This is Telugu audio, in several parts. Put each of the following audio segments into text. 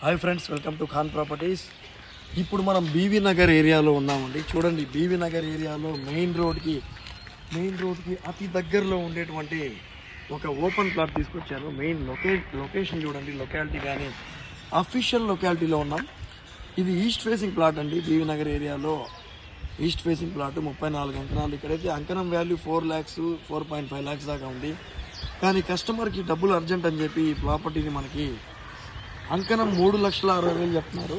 Hi friends, welcome to Khan properties. ఇప్పుడు మనం బీవీ నగర్ ఏరియాలో ఉన్నామండి. చూడండి, బీవీ నగర్ ఏరియాలో మెయిన్ రోడ్కి అతి దగ్గరలో ఉండేటువంటి ఒక ఓపెన్ ప్లాట్ తీసుకొచ్చాను. మెయిన్ లొకేషన్ చూడండి, లొకాలిటీ కానీ అఫీషియల్ లొకాలిటీలో ఉన్నాం. ఇది ఈస్ట్ ఫేసింగ్ ప్లాట్ అండి. బీవీ నగర్ ఏరియాలో ఈస్ట్ ఫేసింగ్ ప్లాట్ 34 అంకణాలు. ఇక్కడైతే అంకణం వాల్యూ 4 lakhs 4.5 lakhs దాకా ఉంది. కానీ కస్టమర్కి డబ్బులు అర్జెంట్ అని చెప్పి ఈ ప్రాపర్టీని మనకి అంకణం 3,60,000 చెప్తున్నారు.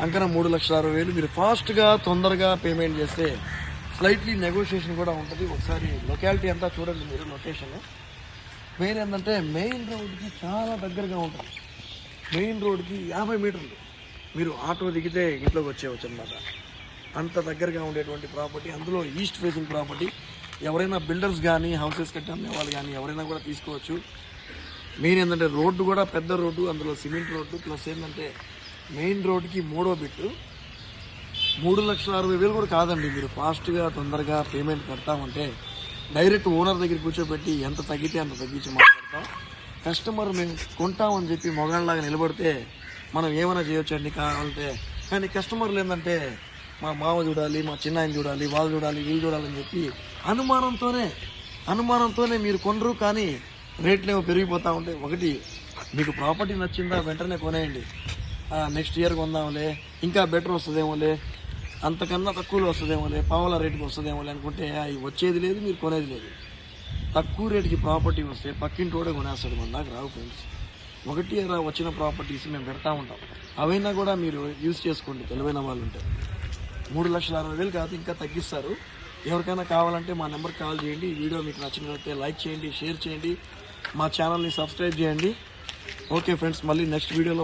అంకణం 3,60,000. మీరు ఫాస్ట్గా తొందరగా పేమెంట్ చేస్తే స్లైట్లీ నెగోషియేషన్ కూడా ఉంటుంది. ఒకసారి లొకాలిటీ అంతా చూడండి మీరు. లొకేషన్ మెయిన్ ఏంటంటే మెయిన్ రోడ్కి చాలా దగ్గరగా ఉంటుంది. మెయిన్ రోడ్కి 50 మీటర్లు మీరు ఆటో దిగితే ఇంట్లోకి వచ్చేవచ్చు అనమాట. అంత దగ్గరగా ఉండేటువంటి ప్రాపర్టీ, అందులో ఈస్ట్ ఫేసింగ్ ప్రాపర్టీ. ఎవరైనా బిల్డర్స్ కానీ హౌసెస్ కట్టి అమ్మే వాళ్ళు కానీ ఎవరైనా కూడా తీసుకోవచ్చు. మెయిన్ ఏంటంటే రోడ్డు కూడా పెద్ద రోడ్డు, అందులో సిమెంట్ రోడ్డు. ప్లస్ ఏంటంటే మెయిన్ రోడ్డుకి మూడో బిట్టు 3,60,000 కూడా కాదండి. మీరు ఫాస్ట్గా తొందరగా పేమెంట్ కడతామంటే డైరెక్ట్ ఓనర్ దగ్గర కూర్చోబెట్టి ఎంత తగ్గితే అంత తగ్గించి మాట్లాడతాం. కస్టమర్ మేము కొంటామని చెప్పి మొగాళ్ళలాగా నిలబడితే మనం ఏమైనా చేయొచ్చండి కావాలంటే. కానీ కస్టమర్లు ఏంటంటే మా మామ చూడాలి, మా చిన్నాయన చూడాలి, వాళ్ళు చూడాలి, వీళ్ళు చూడాలని చెప్పి అనుమానంతోనే మీరు కొనరు. కానీ రేట్లు ఏమో పెరిగిపోతూ ఉంటాయి. ఒకటి, మీకు ప్రాపర్టీ నచ్చిందా వెంటనే కొనేయండి. నెక్స్ట్ ఇయర్ కొందాంలే, ఇంకా బెటర్ వస్తుందేమోలే, అంతకన్నా తక్కువలో వస్తుందేమోలే, పావుల రేటుకి వస్తుందేమోలే అనుకుంటే అవి వచ్చేది లేదు, మీరు కొనేది లేదు. తక్కువ రేటుకి ప్రాపర్టీ వస్తే పక్కింటి కూడా కొనేస్తాడు. మన దాకా రావు ఫ్రెండ్స్. ఒకటి వచ్చిన ప్రాపర్టీస్ మేము పెడతా ఉంటాం. అవైనా కూడా మీరు యూజ్ చేసుకోండి, తెలివైన వాళ్ళు ఉంటే. 3,60,000 కాదు, ఇంకా తగ్గిస్తారు. ఎవరికైనా కావాలంటే మా నెంబర్కి కాల్ చేయండి. ఈ వీడియో మీకు నచ్చినట్లయితే లైక్ చేయండి, షేర్ చేయండి, మా ఛానల్ని సబ్స్క్రైబ్ చేయండి. ఓకే ఫ్రెండ్స్, మళ్ళీ నెక్స్ట్ వీడియోలో